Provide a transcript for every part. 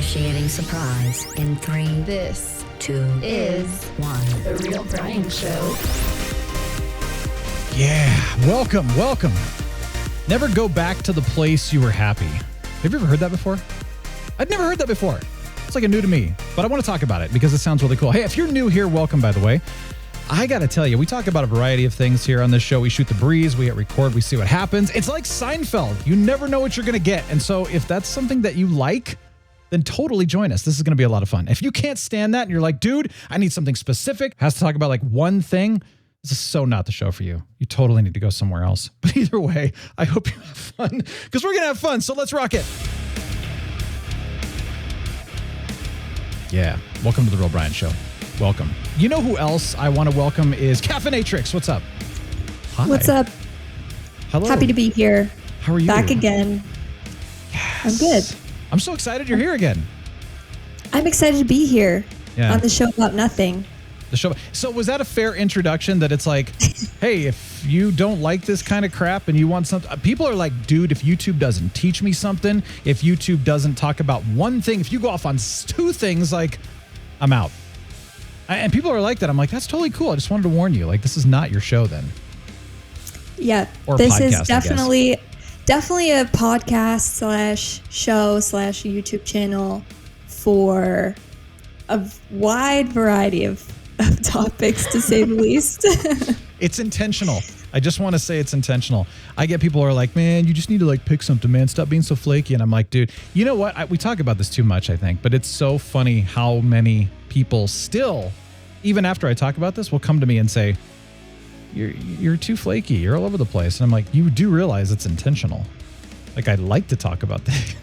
excruciating surprise in 3, This 2, is 1. The Real Brian Show. Yeah, welcome. Never go back to the place you were happy. Have you ever heard that before? I'd never heard that before. It's like a new to me, but I want to talk about it because it sounds really cool. Hey, if you're new here, welcome, by the way. I got to tell you, we talk about a variety of things here on this show. We shoot the breeze, we hit record, we see what happens. It's like Seinfeld. You never know what you're going to get. And so if that's something that you like, then totally join us. This is going to be a lot of fun. If you can't stand that and you're like, dude, I need something specific, has to talk about like one thing, this is so not the show for you. You totally need to go somewhere else. But either way, I hope you have fun because we're going to have fun. So let's rock it. Yeah. Welcome to The Real Brian Show. Welcome. You know who else I want to welcome is Caffeinatrix. What's up? Hi. What's up? Hello. Happy to be here. How are you? Back again. Yes. I'm good. I'm so excited you're here again. I'm excited to be here on the show about nothing. The show. So was that a fair introduction that it's like, hey, if you don't like this kind of crap and you want something, people are like, dude, if YouTube doesn't teach me something, if YouTube doesn't talk about one thing, if you go off on 2 things, like I'm out. And people are like that. I'm like, that's totally cool. I just wanted to warn you, like, this is not your show then. Yeah. Or this podcast, is definitely a podcast / show / YouTube channel for a wide variety of topics, to say the least. It's intentional. I just want to say it's intentional. I get people who are like, man, you just need to like pick something, man. Stop being so flaky. And I'm like, dude, you know what? We talk about this too much, I think, but it's so funny how many people still, even after I talk about this, will come to me and say, you're too flaky. You're all over the place. And I'm like, you do realize it's intentional. Like, I like to talk about that.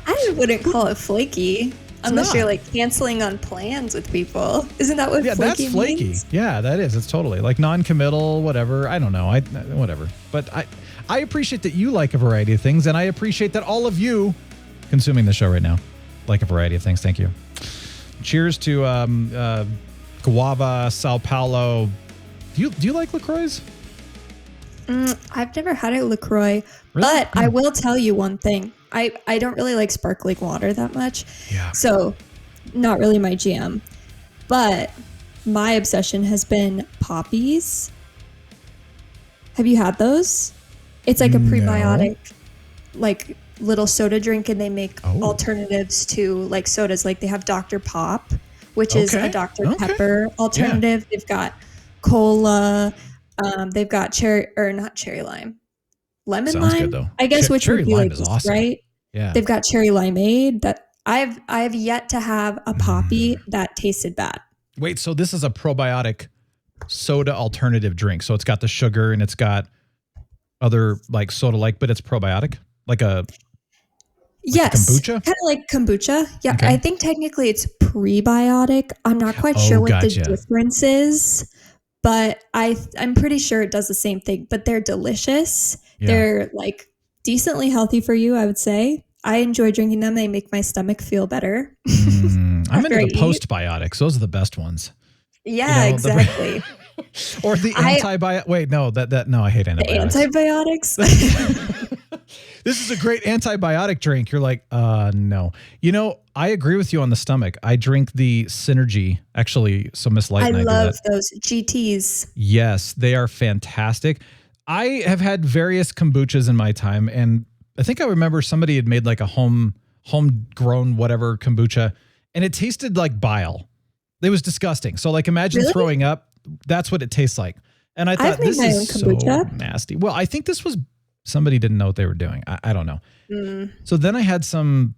I wouldn't call it flaky. Unless you're like canceling on plans with people. Isn't that what flaky means? Yeah, that's flaky. Yeah, that is. It's totally like non-committal, whatever. I don't know. Whatever. But I appreciate that you like a variety of things, and I appreciate that all of you consuming the show right now like a variety of things. Thank you. Cheers to Guava, Sao Paulo. Do you like LaCroix? I've never had a LaCroix, really? But I will tell you one thing. I don't really like sparkling water that much. Yeah. So not really my jam. But my obsession has been Poppies. Have you had those? It's like a prebiotic, like little soda drink, and they make alternatives to like sodas. Like they have Dr. Pop, which is a Dr. Pepper alternative. Yeah. They've got cola. They've got lemon Sounds lime. Good, though. I guess which would be like awesome. Right. Yeah. They've got cherry limeade that I've yet to have a Poppy that tasted bad. Wait, so this is a probiotic soda alternative drink. So it's got the sugar and it's got other like soda like, but it's probiotic, like a kombucha? Kind of like kombucha. Yeah, okay. I think technically it's prebiotic. I'm not quite sure what the difference is, but I'm pretty sure it does the same thing. But they're delicious. Yeah. They're like decently healthy for you, I would say. I enjoy drinking them. They make my stomach feel better. I'm into the postbiotics. Those are the best ones. Yeah, exactly. Or the antibiotic. Wait, no, no, I hate antibiotics. The antibiotics? This is a great antibiotic drink. You're like, no. You know, I agree with you on the stomach. I drink the Synergy, actually, so Miss Light and I love those GTs. Yes, they are fantastic. I have had various kombuchas in my time, and I think I remember somebody had made like a homegrown whatever kombucha, and it tasted like bile. It was disgusting. So like imagine throwing up. That's what it tastes like. And I thought this is so nasty. Well, I think this was somebody didn't know what they were doing. I don't know. So then I had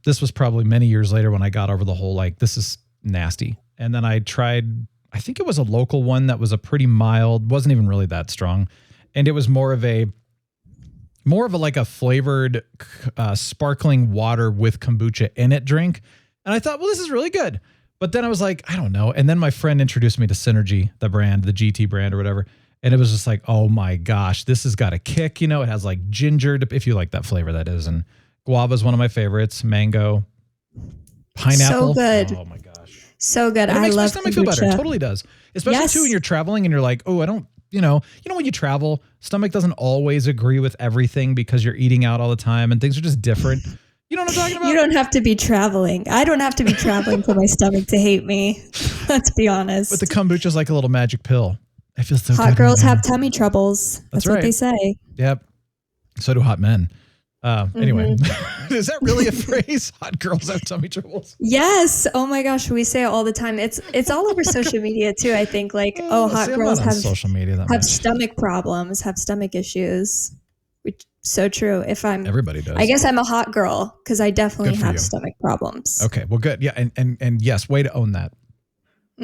this was probably many years later when I got over the whole like this is nasty. And then I tried, I think it was a local one that was a pretty mild, wasn't even really that strong. And it was more of a like a flavored sparkling water with kombucha in it drink. And I thought, well, this is really good. But then I was like, I don't know. And then my friend introduced me to Synergy, the brand, the GT brand or whatever. And it was just like, oh my gosh, this has got a kick. You know, it has like ginger, if you like that flavor, that is. And guava is one of my favorites. Mango, pineapple. So good. Oh my gosh. So good. I love it. Makes my stomach feel better. It totally does. Especially too when you're traveling and you're like, oh, I don't, you know, when you travel, stomach doesn't always agree with everything because you're eating out all the time and things are just different. You know what I'm talking about? You don't have to be traveling. I don't have to be traveling for my stomach to hate me. Let's be honest. But the kombucha's like a little magic pill. I feel so good. Hot girls have tummy troubles. That's right. what they say. Yep. So do hot men. Anyway, is that really a phrase? Hot girls have tummy troubles? Yes. Oh my gosh, we say it all the time. It's all over social media too. I think hot girls have social media have stomach problems, have stomach issues. Which so true. Everybody does. I guess I'm a hot girl because I definitely have you. stomach problems. Okay. Well, good. Yeah. And yes, way to own that.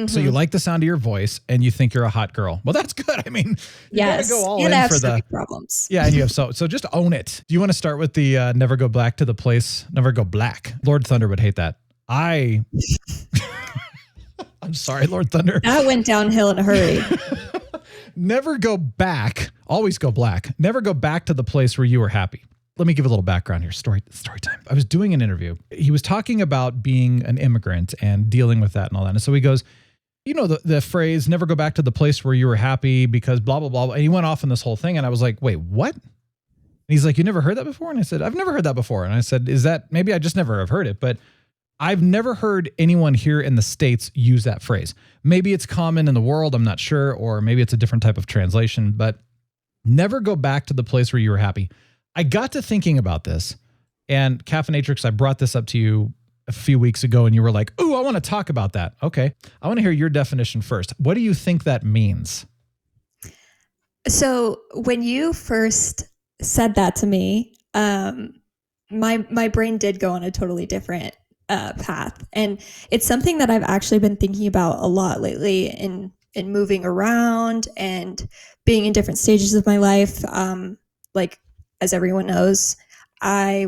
So you like the sound of your voice and you think you're a hot girl. Well, that's good. I mean, you gotta go all in I have for stomach problems. Yeah, and you have so just own it. Do you want to start with the never go back to the place, never go black? Lord Thunder would hate that. I'm sorry, Lord Thunder. That went downhill in a hurry. Never go back, always go black. Never go back to the place where you were happy. Let me give a little background here. Story time. I was doing an interview. He was talking about being an immigrant and dealing with that and all that. And so he goes, you know, the phrase, never go back to the place where you were happy because blah, blah, blah. And he went off on this whole thing. And I was like, wait, what? And he's like, you never heard that before? And I said, I've never heard that before. And I said, is that, maybe I just never have heard it, but I've never heard anyone here in the States use that phrase. Maybe it's common in the world. I'm not sure. Or maybe it's a different type of translation, but never go back to the place where you were happy. I got to thinking about this, and Caffeinatrix, I brought this up to you a few weeks ago and you were like, ooh, I want to talk about that. Okay. I want to hear your definition first. What do you think that means? So when you first said that to me, my brain did go on a totally different path. And it's something that I've actually been thinking about a lot lately in moving around and being in different stages of my life. Like, as everyone knows,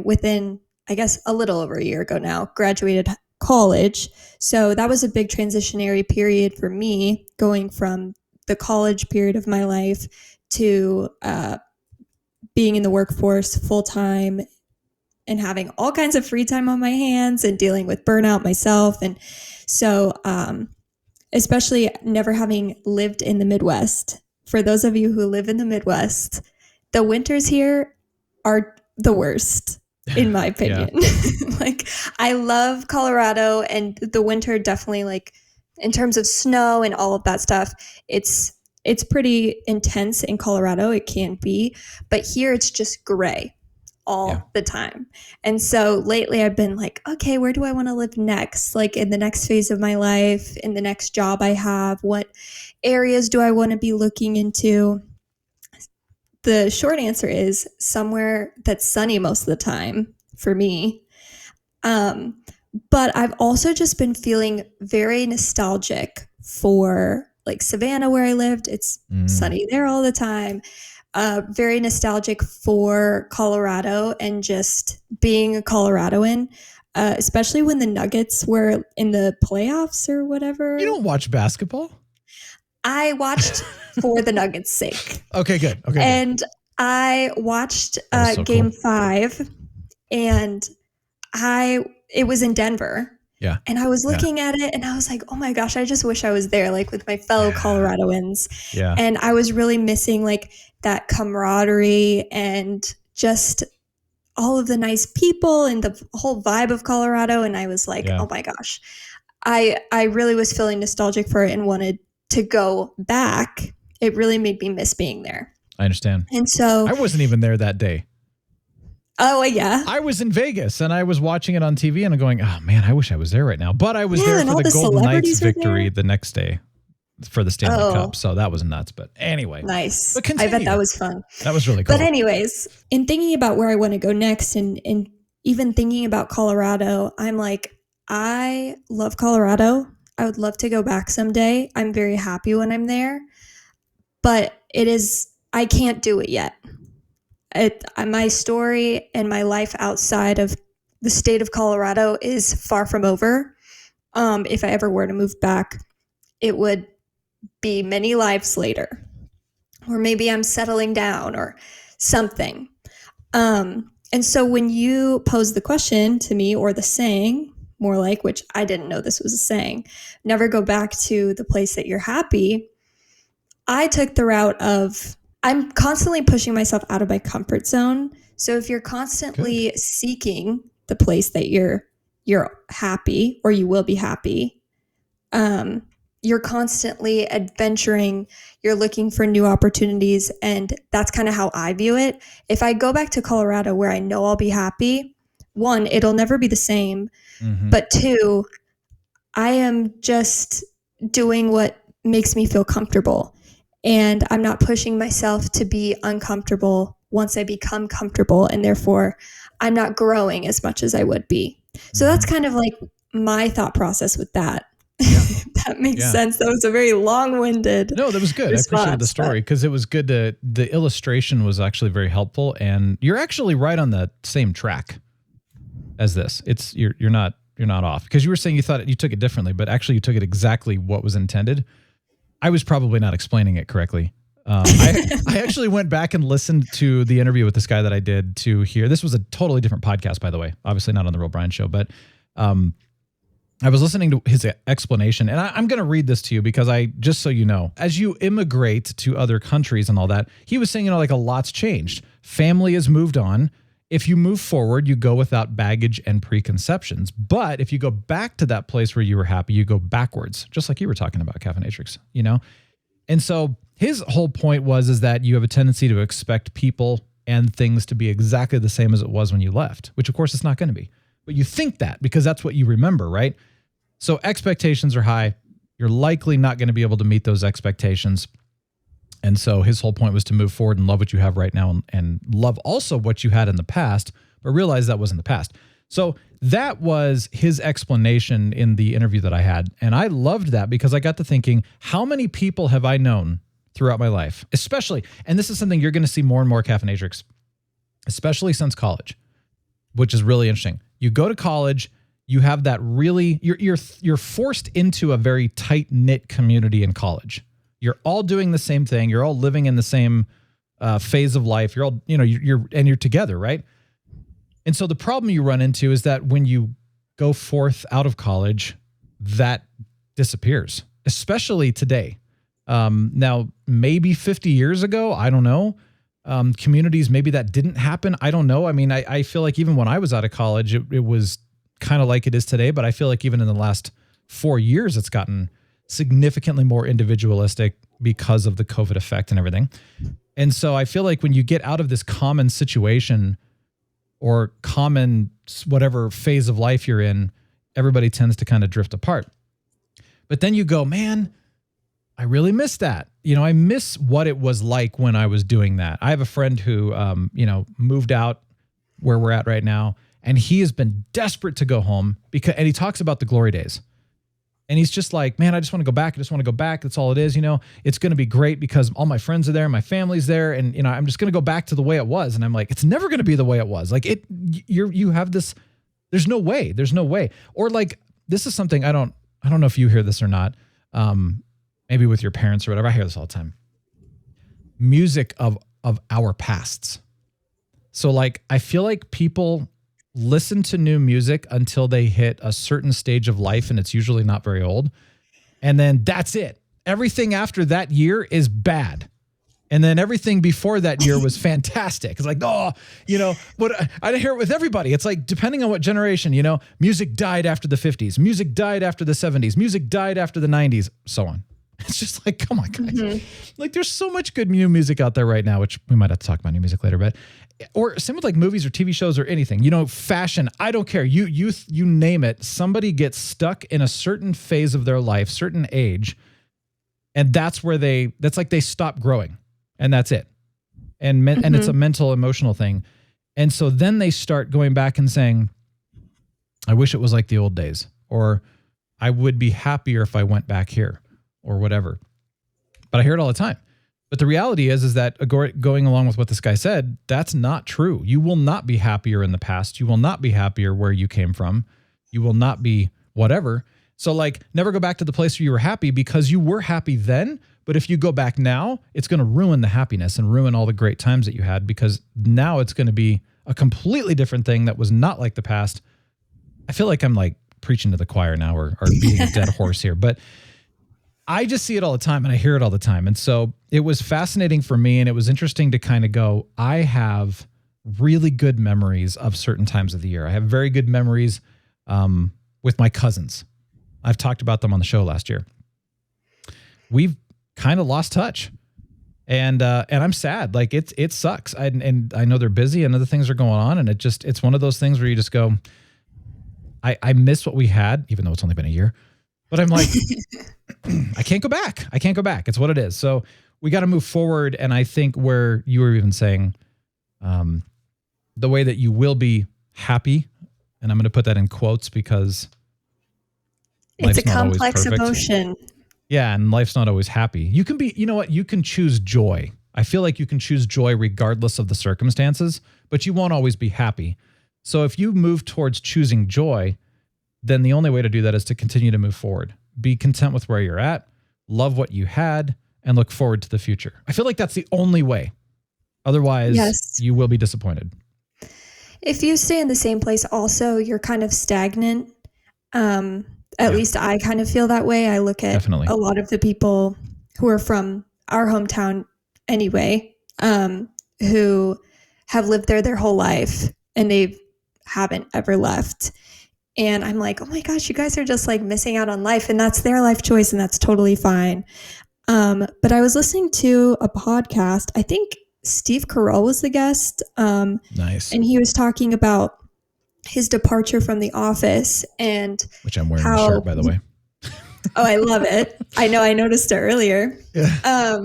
within I guess a little over a year ago now, graduated college. So that was a big transitionary period for me, going from the college period of my life to being in the workforce full time and having all kinds of free time on my hands and dealing with burnout myself. And so especially never having lived in the Midwest. For those of you who live in the Midwest, the winters here are the worst. In my opinion. Like, I love Colorado, and the winter definitely, like, in terms of snow and all of that stuff, it's pretty intense in Colorado. It can be, but here it's just gray all the time. And so lately I've been like, okay, where do I want to live next? Like, in the next phase of my life, in the next job I have, what areas do I want to be looking into? The short answer is somewhere that's sunny most of the time for me. But I've also just been feeling very nostalgic for, like, Savannah, where I lived. It's sunny there all the time. Very nostalgic for Colorado and just being a Coloradoan, especially when the Nuggets were in the playoffs or whatever. You don't watch basketball? I watched for the Nuggets' sake. Okay, good. Okay, and I watched Game 5, and it was in Denver. Yeah. And I was looking at it, and I was like, oh my gosh, I just wish I was there, like, with my fellow Coloradoans. Yeah. And I was really missing, like, that camaraderie and just all of the nice people and the whole vibe of Colorado. And I was like, oh my gosh, I really was feeling nostalgic for it and wanted to go back. It really made me miss being there. I understand. And so I wasn't even there that day. Oh, yeah. I was in Vegas and I was watching it on TV and I'm going, oh man, I wish I was there right now. But I was there for the Golden Knights victory the next day for the Stanley Cup. So that was nuts. But anyway. Nice. I bet that was fun. That was really cool. But anyways, in thinking about where I want to go next and even thinking about Colorado, I'm like, I love Colorado. I would love to go back someday. I'm very happy when I'm there. But I can't do it yet. My story and my life outside of the state of Colorado is far from over. If I ever were to move back, it would be many lives later. Or maybe I'm settling down or something. And so when you pose the question to me, or the saying, more like, which I didn't know this was a saying, never go back to the place that you're happy, I took the route of, I'm constantly pushing myself out of my comfort zone. So if you're constantly seeking the place that you're happy, or you will be happy. You're constantly adventuring, you're looking for new opportunities, and that's kind of how I view it. If I go back to Colorado where I know I'll be happy, one, it'll never be the same, but two, I am just doing what makes me feel comfortable, and I'm not pushing myself to be uncomfortable once I become comfortable, and therefore I'm not growing as much as I would be. So that's kind of like my thought process with that. Yeah. That makes sense. That was a very long-winded. No, that was good. I appreciated the story because it was good the illustration was actually very helpful, and you're actually right on the same track as this. It's you're not off, because you were saying you thought you took it differently, but actually you took it exactly what was intended. I was probably not explaining it correctly. I actually went back and listened to the interview with this guy that I did to hear. This was a totally different podcast, by the way, obviously not on the Real Brian Show, but I was listening to his explanation, and I'm going to read this to you because just so you know, as you immigrate to other countries and all that, he was saying, like a lot's changed. Family has moved on. If you move forward, you go without baggage and preconceptions. But if you go back to that place where you were happy, you go backwards, just like you were talking about, Caffeinatrix, And so his whole point is that you have a tendency to expect people and things to be exactly the same as it was when you left, which of course it's not going to be. But you think that because that's what you remember, right? So expectations are high. You're likely not going to be able to meet those expectations. And so his whole point was to move forward and love what you have right now and love also what you had in the past, but realize that wasn't the past. So that was his explanation in the interview that I had. And I loved that because I got to thinking, how many people have I known throughout my life, especially, and this is something you're going to see more and more, Caffeinatrix, especially since college, which is really interesting. You go to college, you have that really, you're forced into a very tight-knit community in college. You're all doing the same thing. You're all living in the same phase of life. You're all, you're together, right? And so the problem you run into is that when you go forth out of college, that disappears, especially today. Now, maybe 50 years ago, I don't know. Communities, maybe that didn't happen. I don't know. I mean, I feel like even when I was out of college, it was kind of like it is today, but I feel like even in the last 4 years, it's gotten significantly more individualistic because of the COVID effect and everything. And so I feel like when you get out of this common situation or common whatever phase of life you're in, everybody tends to kind of drift apart. But then you go, man, I really miss that. I miss what it was like when I was doing that. I have a friend who, moved out where we're at right now, and he has been desperate to go home and he talks about the glory days. And he's just like, man, I just want to go back. I just want to go back. That's all it is. It's going to be great because all my friends are there. My family's there. And, I'm just going to go back to the way it was. And I'm like, it's never going to be the way it was. Like you have this, there's no way. Or like, this is something I don't know if you hear this or not. Maybe with your parents or whatever. I hear this all the time. Music of our pasts. So like, I feel like people listen to new music until they hit a certain stage of life, and it's usually not very old. And then that's it. Everything after that year is bad. And then everything before that year was fantastic. It's like, but I hear it with everybody. It's like, depending on what generation, music died after the 50s, music died after the 70s, music died after the 90s, so on. It's just like, come on, guys. Mm-hmm. Like, there's so much good new music out there right now, which we might have to talk about new music later, but or same with like movies or TV shows or anything, fashion. I don't care. You name it. Somebody gets stuck in a certain phase of their life, certain age, and that's like they stop growing, and that's it. And and it's a mental, emotional thing. And so then they start going back and saying, I wish it was like the old days, or I would be happier if I went back here, or whatever. But I hear it all the time. But the reality is that going along with what this guy said, that's not true. You will not be happier in the past. You will not be happier where you came from. You will not be whatever. So like, never go back to the place where you were happy because you were happy then. But if you go back now, it's going to ruin the happiness and ruin all the great times that you had, because now it's going to be a completely different thing that was not like the past. I feel like I'm like preaching to the choir now or beating a dead horse here, but I just see it all the time and I hear it all the time. And so it was fascinating for me, and it was interesting to kind of go, I have really good memories of certain times of the year. I have very good memories with my cousins. I've talked about them on the show last year. We've kind of lost touch. And I'm sad. Like it sucks. And I know they're busy and other things are going on. And it's one of those things where you just go, I miss what we had, even though it's only been a year, but I'm like, I can't go back. I can't go back. It's what it is. So we got to move forward. And I think where you were even saying, the way that you will be happy, and I'm going to put that in quotes because it's a complex emotion. Yeah, and life's not always happy. You can be, you know what? You can choose joy. I feel like you can choose joy regardless of the circumstances, but you won't always be happy. So if you move towards choosing joy, then the only way to do that is to continue to move forward. Be content with where you're at, love what you had, and look forward to the future. I feel like that's the only way. Otherwise, you will be disappointed. If you stay in the same place also, you're kind of stagnant. At least I kind of feel that way. I look at a lot of the people who are from our hometown anyway, who have lived there their whole life and they haven't ever left. And I'm like, oh my gosh, you guys are just like missing out on life, and that's their life choice and that's totally fine. But I was listening to a podcast. I think Steve Carell was the guest. Nice. And he was talking about his departure from The Office, and which I'm wearing the shirt, by the way. Oh, I love it. I know, I noticed it earlier. Yeah.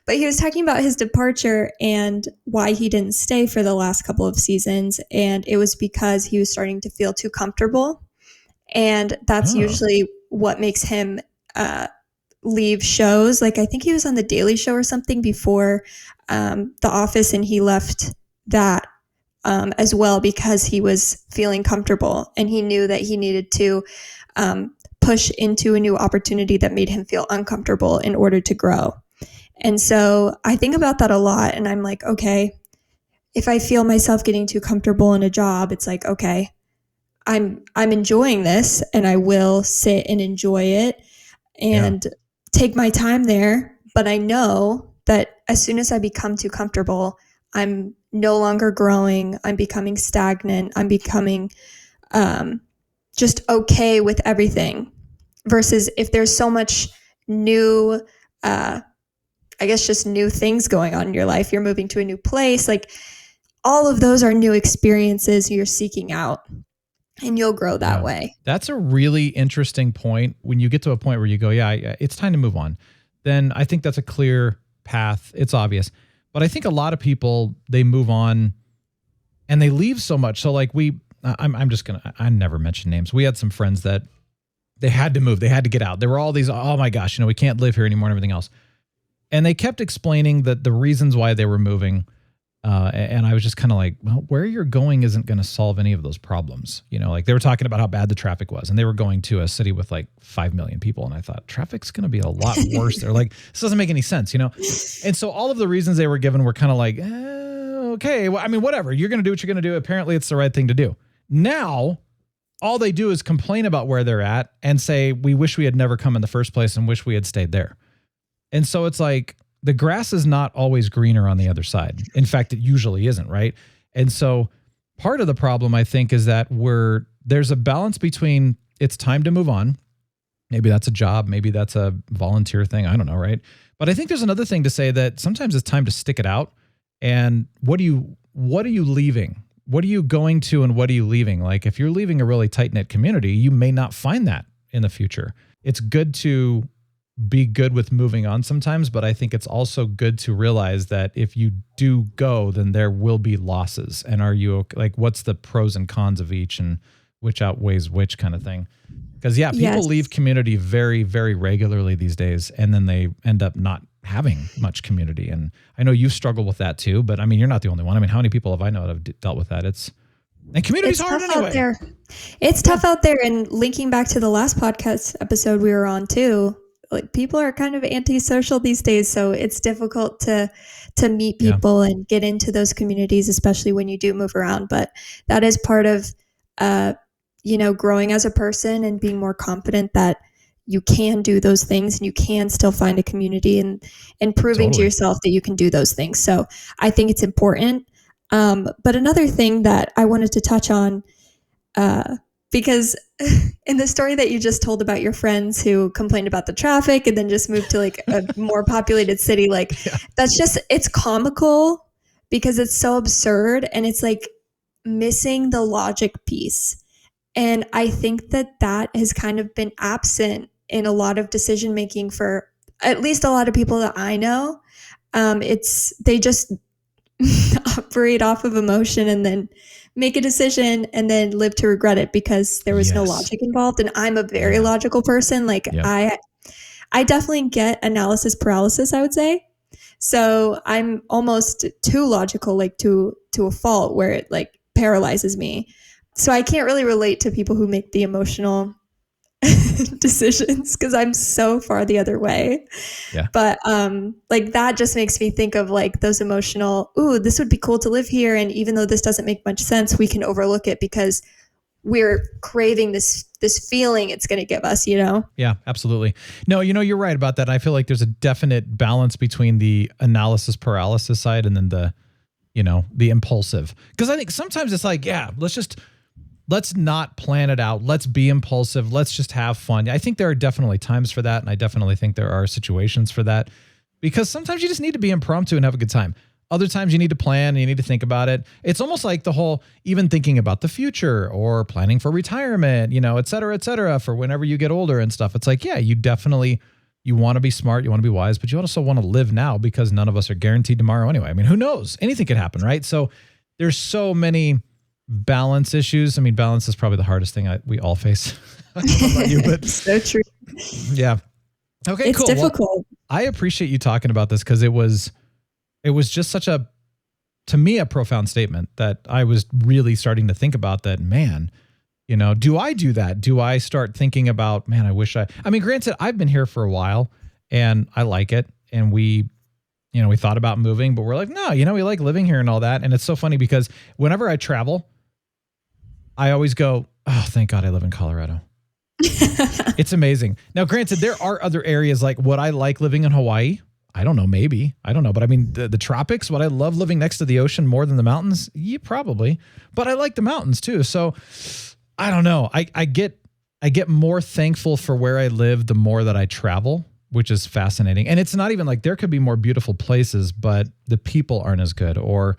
But he was talking about his departure and why he didn't stay for the last couple of seasons. And it was because he was starting to feel too comfortable. And that's usually what makes him leave shows. Like, I think he was on The Daily Show or something before The Office, and he left that as well because he was feeling comfortable and he knew that he needed to push into a new opportunity that made him feel uncomfortable in order to grow. And so I think about that a lot, and I'm like, okay, if I feel myself getting too comfortable in a job, it's like, okay, I'm enjoying this, and I will sit and enjoy it and take my time there. But I know that as soon as I become too comfortable, I'm no longer growing. I'm becoming stagnant. I'm becoming just okay with everything. Versus if there's so much new, I guess just new things going on in your life, you're moving to a new place. Like, all of those are new experiences you're seeking out, and you'll grow that way. That's a really interesting point. When you get to a point where you go, it's time to move on, then I think that's a clear path. It's obvious. But I think a lot of people, they move on and they leave so much. So like I never mention names. We had some friends that they had to move. They had to get out. There were all these, oh my gosh, we can't live here anymore and everything else. And they kept explaining that the reasons why they were moving. And I was just kind of like, well, where you're going isn't going to solve any of those problems. Like they were talking about how bad the traffic was, and they were going to a city with like 5 million people. And I thought, traffic's going to be a lot worse. They're like, this doesn't make any sense, And so all of the reasons they were given were kind of like, okay, well, I mean, whatever. You're going to do what you're going to do. Apparently it's the right thing to do. Now, all they do is complain about where they're at and say, we wish we had never come in the first place and wish we had stayed there. And so it's like, the grass is not always greener on the other side. In fact, it usually isn't, right? And so part of the problem, I think, is that there's a balance between it's time to move on. Maybe that's a job. Maybe that's a volunteer thing. I don't know, right? But I think there's another thing to say that sometimes it's time to stick it out. And what are you leaving? What are you going to and what are you leaving? Like if you're leaving a really tight-knit community, you may not find that in the future. It's good to be good with moving on sometimes, but I think it's also good to realize that if you do go, then there will be losses. And are you like, what's the pros and cons of each and which outweighs which kind of thing? Because people leave community very, very regularly these days, and then they end up not having much community. And I know you've struggled with that too, but I mean, you're not the only one. I mean, how many people have I know that have dealt with that? And community's hard anyway. Out there. It's tough out there. And linking back to the last podcast episode we were on too, like people are kind of antisocial these days, so it's difficult to meet people and get into those communities, especially when you do move around. But that is part of growing as a person and being more confident that you can do those things and you can still find a community and proving to yourself that you can do those things. So I think it's important. But another thing that I wanted to touch on, because in the story that you just told about your friends who complained about the traffic and then just moved to like a more populated city, like that's just, it's comical because it's so absurd and it's like missing the logic piece. And I think that that has kind of been absent in a lot of decision making for at least a lot of people that I know. They just operate off of emotion and then make a decision and then live to regret it because there was no logic involved. And I'm a very logical person. Like I definitely get analysis paralysis, I would say. So I'm almost too logical, like to a fault where it like paralyzes me. So I can't really relate to people who make the emotional decisions because I'm so far the other way. Yeah. But like that just makes me think of like those emotional, ooh, this would be cool to live here. And even though this doesn't make much sense, we can overlook it because we're craving this feeling it's going to give us, you know? Yeah, absolutely. No, you know, you're right about that. I feel like there's a definite balance between the analysis paralysis side and then the, you know, the impulsive. Because I think sometimes it's like, yeah, let's not plan it out. Let's be impulsive. Let's just have fun. I think there are definitely times for that. And I definitely think there are situations for that because sometimes you just need to be impromptu and have a good time. Other times you need to plan and you need to think about it. It's almost like the whole, even thinking about the future or planning for retirement, you know, et cetera, for whenever you get older and stuff. It's like, yeah, you want to be smart. You want to be wise, but you also want to live now because none of us are guaranteed tomorrow anyway. I mean, who knows? Anything could happen, right? So there's so many balance issues. I mean, balance is probably the hardest thing we all face. I don't know about you, but so true. Yeah. Okay, it's cool. difficult. Well, I appreciate you talking about this because it was just such a, to me, a profound statement that I was really starting to think about that, man, you know, do I do that? Do I start thinking about, man, I mean, granted, I've been here for a while and I like it. And we thought about moving, but we're like, no, you know, we like living here and all that. And it's so funny because whenever I travel, I always go, oh, thank God I live in Colorado. It's amazing. Now, granted, there are other areas like would I like living in Hawaii? I don't know. Maybe. I don't know. But I mean, the tropics, would I love living next to the ocean more than the mountains? Yeah, probably. But I like the mountains too. So I don't know. I get more thankful for where I live the more that I travel, which is fascinating. And it's not even like there could be more beautiful places, but the people aren't as good or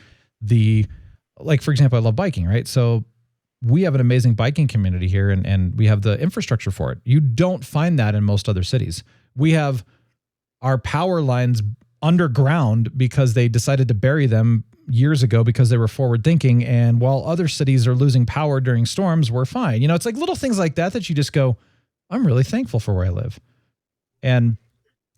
like, for example, I love biking, right? So we have an amazing biking community here and we have the infrastructure for it. You don't find that in most other cities. We have our power lines underground because they decided to bury them years ago because they were forward thinking. And while other cities are losing power during storms, we're fine. You know, it's like little things like that you just go, I'm really thankful for where I live. And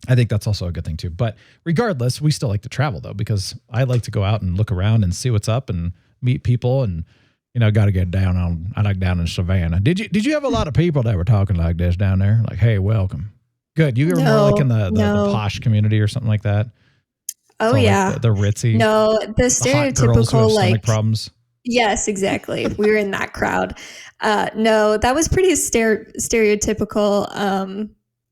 I think that's also a good thing too. But regardless, we still like to travel though, because I like to go out and look around and see what's up and meet people and, you know, got to get I like down in Savannah. Did you have a lot of people that were talking like this down there? Like, hey, welcome. Good. You were more like in the posh community or something like that. Oh yeah. Like the ritzy. No, the stereotypical like problems. Yes, exactly. We were in that crowd. No, that was pretty stereotypical.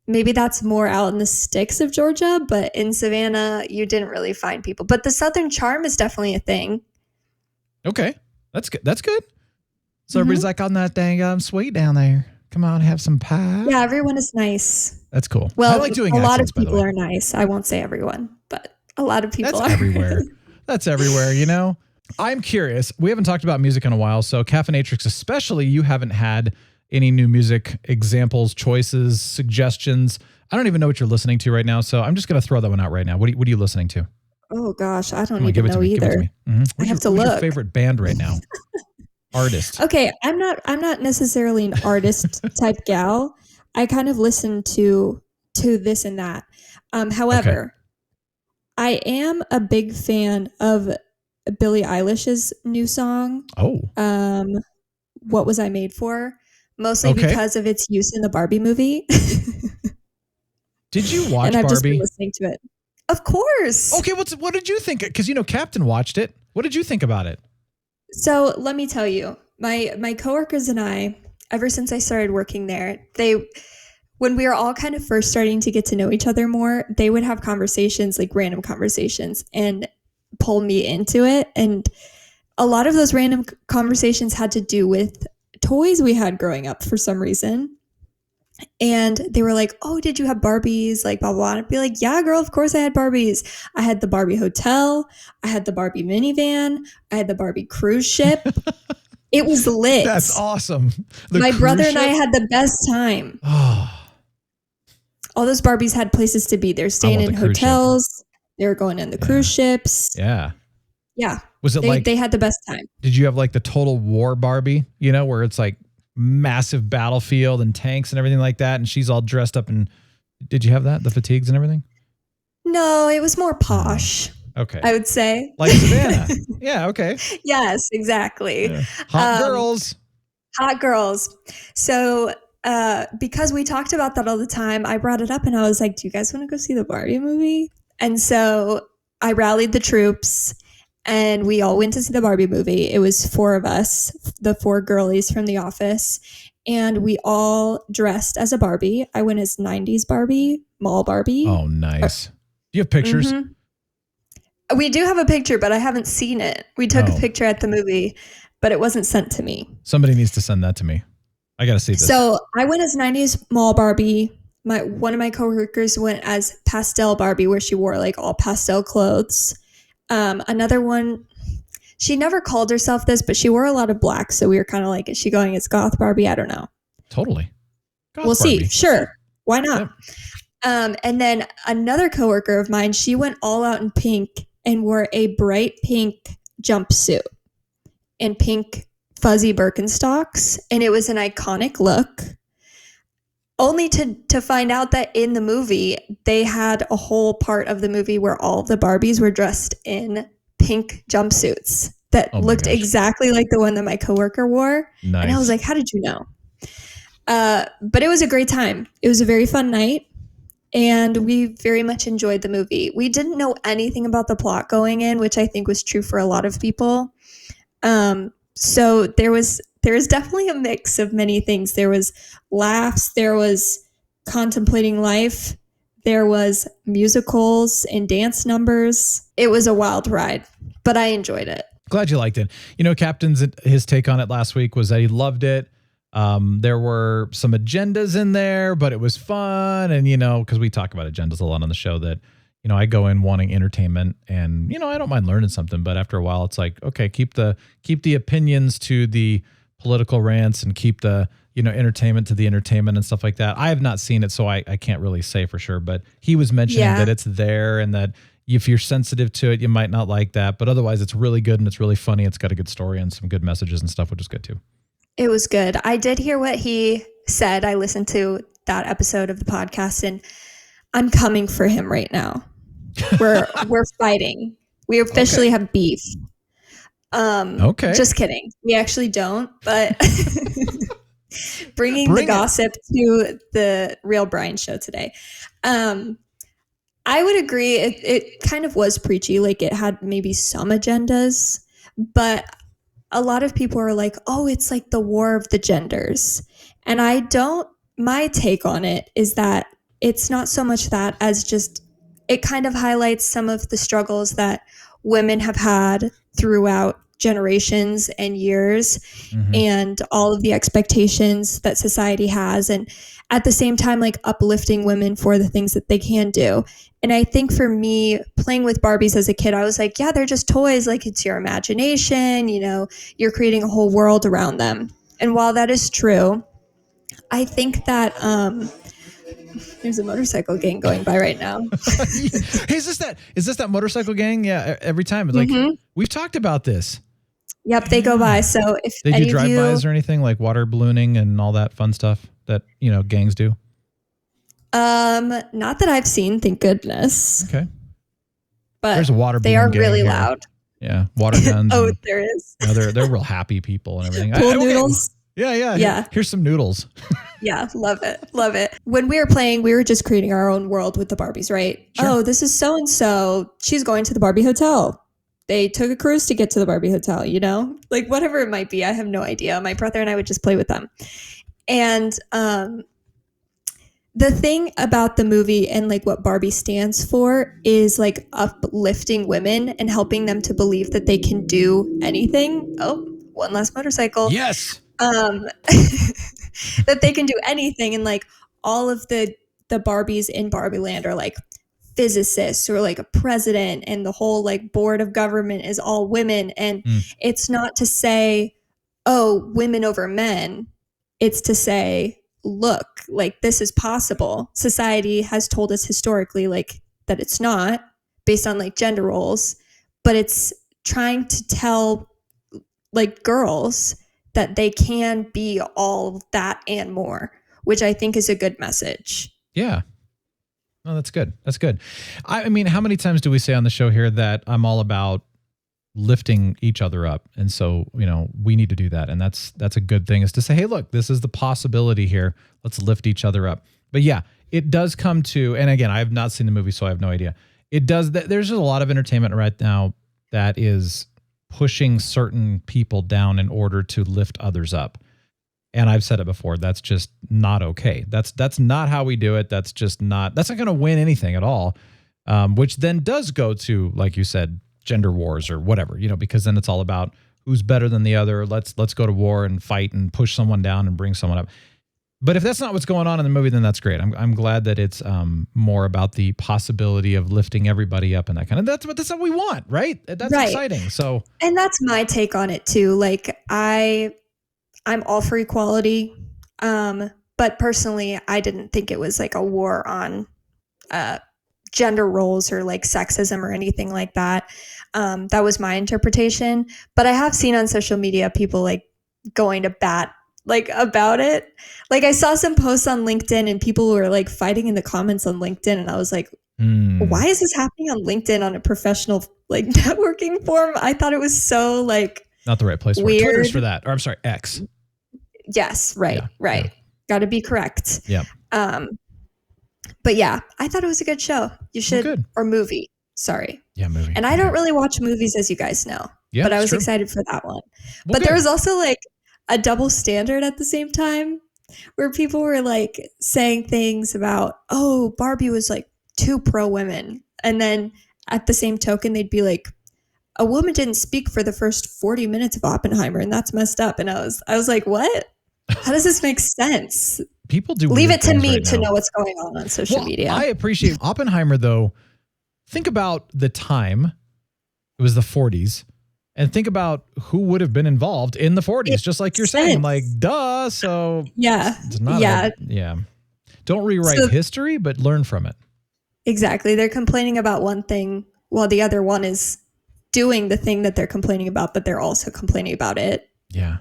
Maybe that's more out in the sticks of Georgia, but in Savannah, you didn't really find people. But the Southern charm is definitely a thing. Okay. That's good. That's good. So everybody's like on that dang sweet down there. Come on, have some pie. Yeah, everyone is nice. That's cool. Well, I like doing a lot of accents, people are nice. I won't say everyone, but a lot of people are. Everywhere. That's everywhere, you know? I'm curious. We haven't talked about music in a while, so Caffeinatrix especially, you haven't had any new music examples, choices, suggestions. I don't even know what you're listening to right now, so I'm just going to throw that one out right now. What are you listening to? Oh gosh, I don't even know either. Mm-hmm. I have to look. What's your favorite band right now? Artist. Okay, I'm not necessarily an artist type gal. I kind of listen to this and that. However, I am a big fan of Billie Eilish's new song. Oh. What Was I Made For? Mostly because of its use in the Barbie movie. Did you watch Barbie? And I've just been listening to it. Of course. Okay, what did you think? Because, you know, Captain watched it. What did you think about it? So let me tell you, my coworkers and I, ever since I started working there, when we were all kind of first starting to get to know each other more, they would have conversations, like random conversations, and pull me into it. And a lot of those random conversations had to do with toys we had growing up for some reason. And they were like, oh, did you have Barbies? Like, blah, blah, blah. And I'd be like, yeah, girl, of course I had Barbies. I had the Barbie hotel. I had the Barbie minivan. I had the Barbie cruise ship. It was lit. That's awesome. My brother and I had the best time. All those Barbies had places to be. They're staying in hotels. They were going in the cruise ships. Yeah. Yeah. Was it they had the best time. Did you have like the Total War Barbie, you know, where it's like massive battlefield and tanks and everything like that, and she's all dressed up? And did you have that, the fatigues and everything? No, it was more posh. Okay. I would say. Like Savannah. Yeah, okay. Yes, exactly. Yeah. Hot girls. Hot girls. So because we talked about that all the time, I brought it up and I was like, do you guys want to go see the Barbie movie? And so I rallied the troops and we all went to see the Barbie movie. It was 4 of us, the 4 girlies from the office, and we all dressed as a Barbie. I went as 90s Barbie, mall Barbie. Oh, nice. Do you have pictures? Mm-hmm. We do have a picture, but I haven't seen it. We took a picture at the movie, but it wasn't sent to me. Somebody needs to send that to me. I got to see this. So I went as 90s mall Barbie. One of my coworkers went as pastel Barbie, where she wore like all pastel clothes. Another one, she never called herself this, but she wore a lot of black. So we were kind of like, is she going as goth Barbie? I don't know. Totally. We'll see. Sure. Why not? Yep. And then another coworker of mine, she went all out in pink and wore a bright pink jumpsuit and pink fuzzy Birkenstocks. And it was an iconic look. Only to find out that in the movie, they had a whole part of the movie where all of the Barbies were dressed in pink jumpsuits that looked exactly like the one that my coworker wore. Nice. And I was like, how did you know? But it was a great time. It was a very fun night. And we very much enjoyed the movie. We didn't know anything about the plot going in, which I think was true for a lot of people. So there was definitely a mix of many things. There was laughs, there was contemplating life, there was musicals and dance numbers. It was a wild ride, but I enjoyed it. Glad you liked it. You know, his take on it last week was that he loved it. There were some agendas in there, but it was fun. And, you know, because we talk about agendas a lot on the show, that, you know, I go in wanting entertainment and, you know, I don't mind learning something, but after a while it's like, okay, keep the opinions to the political rants and keep the, you know, entertainment to the entertainment and stuff like that. I have not seen it, so I can't really say for sure, but he was mentioning that it's there and that if you're sensitive to it, you might not like that, but otherwise it's really good and it's really funny. It's got a good story and some good messages and stuff, which is good too. It was good. I did hear what he said. I listened to that episode of the podcast and I'm coming for him right now. We're fighting. We officially have beef. Okay. Just kidding. We actually don't, but bringing the gossip to the Real Brian show today. I would agree. It kind of was preachy. Like it had maybe some agendas, but a lot of people are like, oh, it's like the war of the genders. And my take on it is that it's not so much that as just, it kind of highlights some of the struggles that women have had throughout generations and years, and all of the expectations that society has, and at the same time like uplifting women for the things that they can do. And I think for me, playing with Barbies as a kid, I was like, yeah, they're just toys. Like it's your imagination, you know, you're creating a whole world around them. And while that is true, I think that there's a motorcycle gang going by right now. Hey, is this that motorcycle gang? Yeah, every time it's like we've talked about this. Yep, they go by. So if they do drive-bys or anything like water ballooning and all that fun stuff that, you know, gangs do. Not that I've seen, thank goodness. Okay. But there's a water balloon they are gang really here. loud. Yeah, water guns. Oh, there is. You know, they're real happy people and everything. Pool noodles. Yeah. Here's some noodles. Yeah, love it. When we were playing, we were just creating our own world with the Barbies, right? Sure. Oh, this is so-and-so. She's going to the Barbie hotel. They took a cruise to get to the Barbie hotel, you know? Like whatever it might be. I have no idea. My brother and I would just play with them. And the thing about the movie and like what Barbie stands for is like uplifting women and helping them to believe that they can do anything. Oh, one last motorcycle. Yes. That they can do anything. And like all of the Barbies in Barbie Land are like physicists or like a president, and the whole like board of government is all women. And it's not to say, oh, women over men. It's to say, look, like this is possible. Society has told us historically like that it's not, based on like gender roles, but it's trying to tell like girls that they can be all that and more, which I think is a good message. Yeah. Oh, that's good. That's good. I mean, how many times do we say on the show here that I'm all about lifting each other up? And so, you know, we need to do that. And that's a good thing, is to say, hey, look, this is the possibility here. Let's lift each other up. But yeah, it does come to, and again, I have not seen the movie, so I have no idea. It does, there's just a lot of entertainment right now that is pushing certain people down in order to lift others up. And I've said it before, that's just not okay. That's not how we do it. That's not going to win anything at all. Which then does go to, like you said, gender wars or whatever, you know, because then it's all about who's better than the other. Let's go to war and fight and push someone down and bring someone up. But if that's not what's going on in the movie, then that's great. I'm glad that it's more about the possibility of lifting everybody up and that kind of, that's what we want, right? That's right. Exciting. So, and that's my take on it too. Like I'm all for equality. But personally, I didn't think it was like a war on gender roles or like sexism or anything like that. That was my interpretation. But I have seen on social media people like going to bat like about it. Like I saw some posts on LinkedIn and people were like fighting in the comments on LinkedIn, and I was like, why is this happening on LinkedIn on a professional like networking forum? I thought it was so like not the right place for it. Twitter's for that. Or I'm sorry, X. Yes, right, yeah, right. Yeah. Got to be correct. Yeah. But yeah, I thought it was a good show. You should, or movie. Sorry. Yeah, movie. And I don't really watch movies, as you guys know. Yeah, but I was excited for that one. Well, but there was also like a double standard at the same time, where people were like saying things about, oh, Barbie was like too pro women, and then at the same token, they'd be like, a woman didn't speak for the first 40 minutes of Oppenheimer, and that's messed up. And I was like, what? How does this make sense? People do leave it to me to know what's going on social media. I appreciate Oppenheimer, though. Think about the time. It was the 40s. And think about who would have been involved in the 40s, just like you're saying. Like, duh. So yeah. It's not Don't rewrite history, but learn from it. Exactly. They're complaining about one thing while the other one is doing the thing that they're complaining about, but they're also complaining about it. Yeah.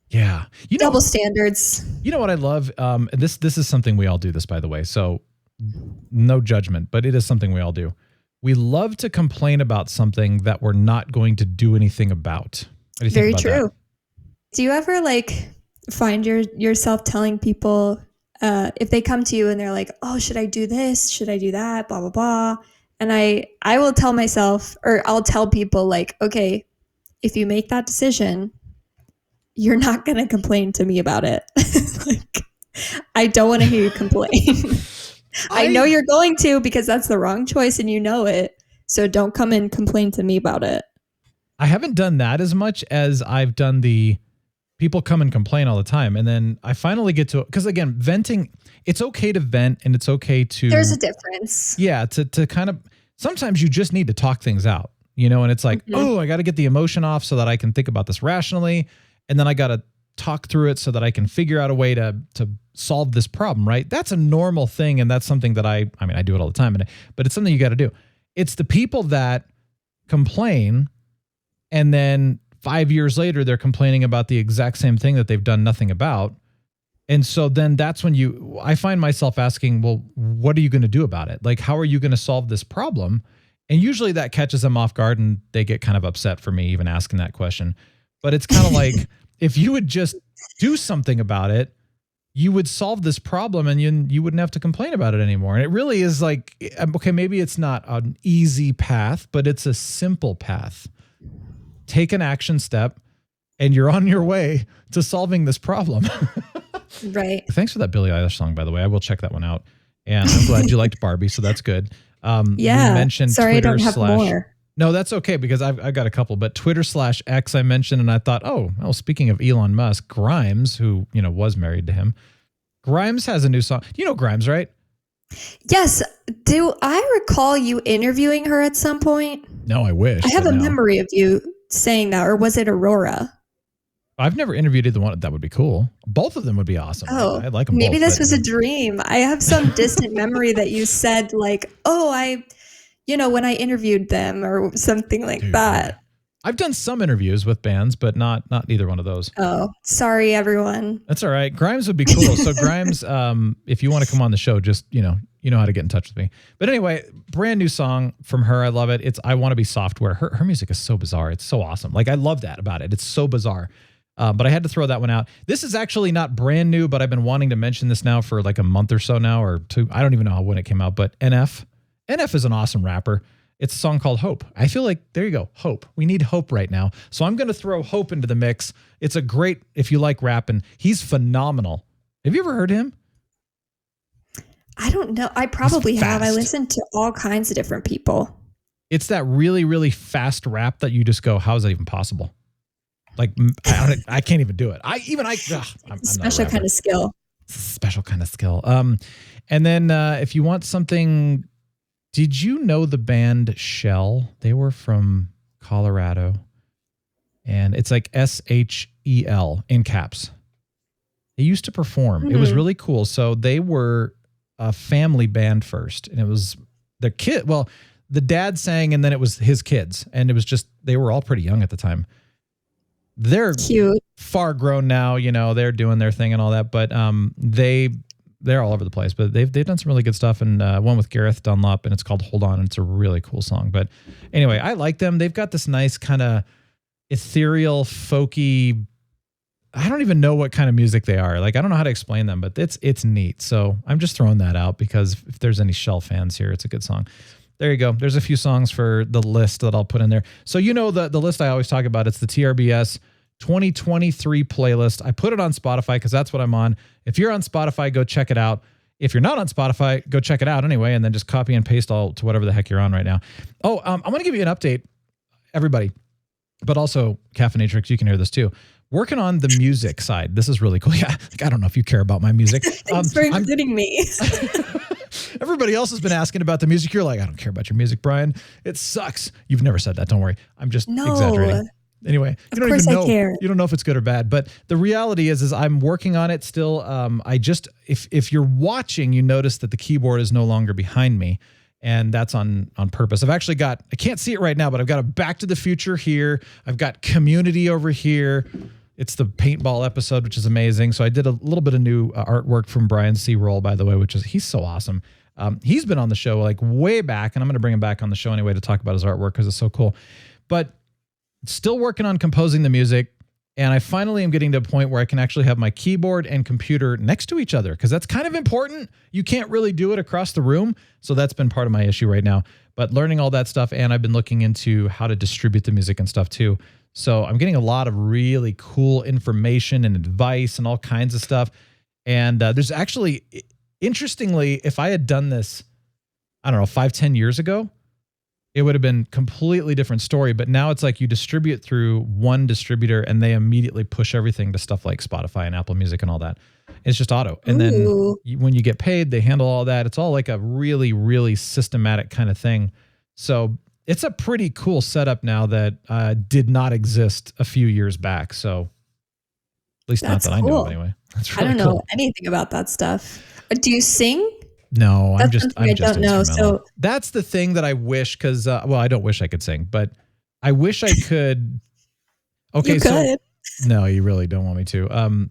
Yeah. Double standards. You know what I love? This is something we all do this, by the way. So no judgment, but it is something we all do. We love to complain about something that we're not going to do anything about. What do you think about Very true. that? Do you ever like find yourself telling people if they come to you and they're like, oh, should I do this? Should I do that? Blah, blah, blah. And I will tell myself, or I'll tell people like, okay, if you make that decision, you're not going to complain to me about it. Like, I don't want to hear you complain. I know you're going to, because that's the wrong choice and you know it. So don't come and complain to me about it. I haven't done that as much as I've done the people come and complain all the time. And then I finally get to, because again, venting, it's okay to vent and it's okay to. There's a difference. Yeah. To kind of, sometimes you just need to talk things out, you know, and it's like, oh, I got to get the emotion off so that I can think about this rationally. And then I got to talk through it so that I can figure out a way to solve this problem, right? That's a normal thing. And that's something that I do it all the time, but it's something you got to do. It's the people that complain and then 5 years later, they're complaining about the exact same thing that they've done nothing about. And so then that's when I find myself asking, well, what are you going to do about it? Like, how are you going to solve this problem? And usually that catches them off guard and they get kind of upset for me even asking that question. But it's kind of like, if you would just do something about it, you would solve this problem and you wouldn't have to complain about it anymore. And it really is like, okay, maybe it's not an easy path, but it's a simple path. Take an action step and you're on your way to solving this problem. Right. Thanks for that Billie Eilish song, by the way. I will check that one out. And I'm glad you liked Barbie, so that's good. Yeah. We mentioned Sorry, Twitter I don't have more. No, that's okay because I've got a couple, but Twitter/X I mentioned, and I thought, well, speaking of Elon Musk, Grimes, who, was married to him, Grimes has a new song. You know Grimes, right? Yes. Do I recall you interviewing her at some point? No, I wish. I have a memory of you saying that, or was it Aurora? I've never interviewed either one. That would be cool. Both of them would be awesome. Oh, I like them maybe both. this was a dream. I have some distant memory that you said like, when I interviewed them or something like that. I've done some interviews with bands, but not either one of those. Oh, sorry, everyone. That's all right. Grimes would be cool. So Grimes, if you want to come on the show, just, you know how to get in touch with me. But anyway, brand new song from her. I love it. It's I Want to Be Software. Her music is so bizarre. It's so awesome. Like, I love that about it. It's so bizarre. But I had to throw that one out. This is actually not brand new, but I've been wanting to mention this now for like a month or so now, or two. I don't even know when it came out, but NF is an awesome rapper. It's a song called Hope. I feel like, there you go, Hope. We need hope right now. So I'm going to throw Hope into the mix. It's a great, if you like rapping, he's phenomenal. Have you ever heard him? I don't know. I probably have. I listen to all kinds of different people. It's that really, really fast rap that you just go, how is that even possible? Like, I can't even do it. I'm Special kind of skill. Special kind of skill. And then if you want something, did you know the band Shell? They were from Colorado, and it's like SHEL in caps. They used to perform. Mm-hmm. It was really cool. So they were a family band first, and it was the kid. Well, the dad sang, and then it was his kids, and it was just, they were all pretty young at the time. They're cute, far grown now, they're doing their thing and all that, but they're all over the place, but they've done some really good stuff, and one with Gareth Dunlop, and it's called Hold On, and it's a really cool song. But anyway, I like them. They've got this nice kind of ethereal, folky, I don't even know what kind of music they are. Like, I don't know how to explain them, but it's neat. So I'm just throwing that out because if there's any Shell fans here, it's a good song. There you go. There's a few songs for the list that I'll put in there. So the list I always talk about, it's the TRBS 2023 playlist. I put it on Spotify because that's what I'm on. If you're on Spotify, go check it out. If you're not on Spotify, go check it out anyway, and then just copy and paste all to whatever the heck you're on right now. Oh, I'm going to give you an update, everybody, but also Caffeinatrix, you can hear this too. Working on the music side. This is really cool. Yeah, I don't know if you care about my music. Thanks for including me. Everybody else has been asking about the music. You're like, I don't care about your music, Brian. It sucks. You've never said that. Don't worry. I'm just exaggerating. Anyway, you don't even know. You don't know if it's good or bad. But the reality is I'm working on it still. If you're watching, you notice that the keyboard is no longer behind me. And that's on purpose. I can't see it right now, but I've got a Back to the Future here. I've got Community over here. It's the paintball episode, which is amazing. So I did a little bit of new artwork from Brian C. Roll, by the way, he's so awesome. He's been on the show like way back, and I'm going to bring him back on the show anyway to talk about his artwork because it's so cool. But still working on composing the music, and I finally am getting to a point where I can actually have my keyboard and computer next to each other because that's kind of important. You can't really do it across the room, so that's been part of my issue right now. But learning all that stuff, and I've been looking into how to distribute the music and stuff too. So I'm getting a lot of really cool information and advice and all kinds of stuff. And there's actually, interestingly, if I had done this, I don't know, 5-10 years ago, it would have been completely different story. But now it's like you distribute through one distributor and they immediately push everything to stuff like Spotify and Apple Music and all that. It's just auto. And then when you get paid, they handle all that. It's all like a really, really systematic kind of thing. So it's a pretty cool setup now that did not exist a few years back. So at least not that I know of anyway. That's really I don't know anything about that stuff. Do you sing? No, I'm just I don't know. So that's the thing that I wish, because I don't wish I could sing, but I wish I could. Okay, you could. No, you really don't want me to.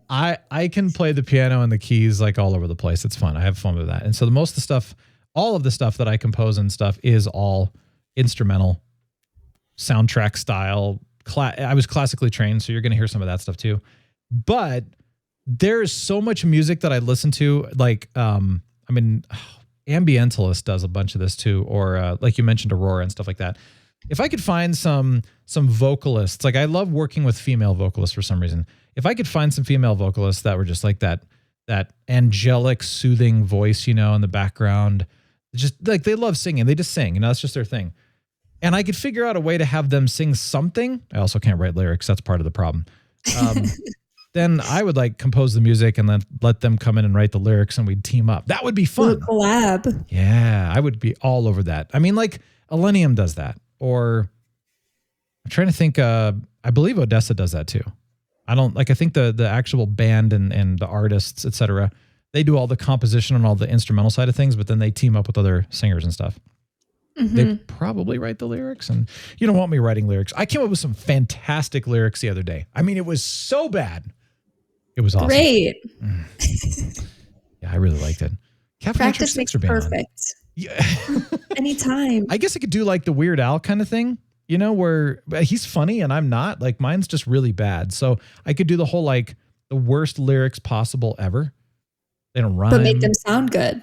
I can play the piano and the keys like all over the place. It's fun. I have fun with that. And so most of the stuff, all of the stuff that I compose and stuff is all instrumental, soundtrack style. I was classically trained, so you're going to hear some of that stuff too. But there's so much music that I listen to, like, Ambientalist does a bunch of this too, or like you mentioned, Aurora and stuff like that. if I could find some vocalists, like I love working with female vocalists for some reason. If I could find some female vocalists that were just like that angelic, soothing voice, in the background, just like they love singing. They just sing, that's just their thing. And I could figure out a way to have them sing something. I also can't write lyrics. That's part of the problem. Then I would like compose the music and then let them come in and write the lyrics and we'd team up. That would be fun. Ooh, collab. Yeah, I would be all over that. I mean, like Millennium does that, or I'm trying to think. I believe Odessa does that too. I think the actual band and the artists, etc. They do all the composition and all the instrumental side of things, but then they team up with other singers and stuff. Mm-hmm. They probably write the lyrics, and you don't want me writing lyrics. I came up with some fantastic lyrics the other day. I mean, it was so bad. It was awesome. Great. Yeah, I really liked it. Practice makes perfect. Yeah. Anytime. I guess I could do like the Weird Al kind of thing, where he's funny and I'm not. Like mine's just really bad. So I could do the whole like the worst lyrics possible ever. They don't rhyme. But make them sound good.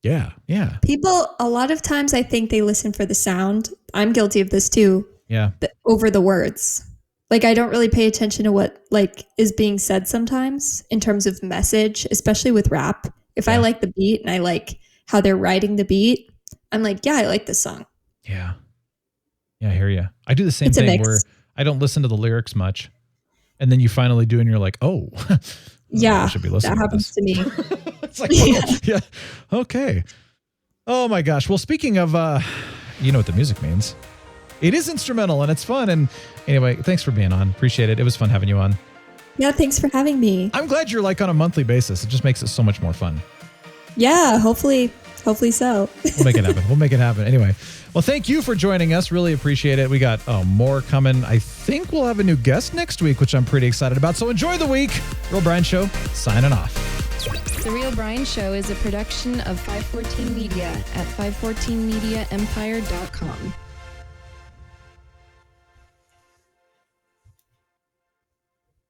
Yeah, yeah. People, a lot of times I think they listen for the sound. I'm guilty of this too. Yeah. Over the words. Like I don't really pay attention to what like is being said sometimes in terms of message, especially with rap. If I like the beat and I like how they're writing the beat, I'm like, yeah, I like this song. Yeah. Yeah, I hear you. I do the same thing where I don't listen to the lyrics much. And then you finally do and you're like, oh. Yeah, I should be listening that happens to me. It's like, yeah. Okay. Oh my gosh. Well, speaking of, you know what the music means. It is instrumental and it's fun. And anyway, thanks for being on. Appreciate it. It was fun having you on. Yeah, thanks for having me. I'm glad you're like on a monthly basis. It just makes it so much more fun. Yeah, hopefully so. We'll make it happen. Anyway, well, thank you for joining us. Really appreciate it. We got more coming. I think we'll have a new guest next week, which I'm pretty excited about. So enjoy the week. Real Brian Show, signing off. The Real Brian Show is a production of 514 Media at 514mediaempire.com.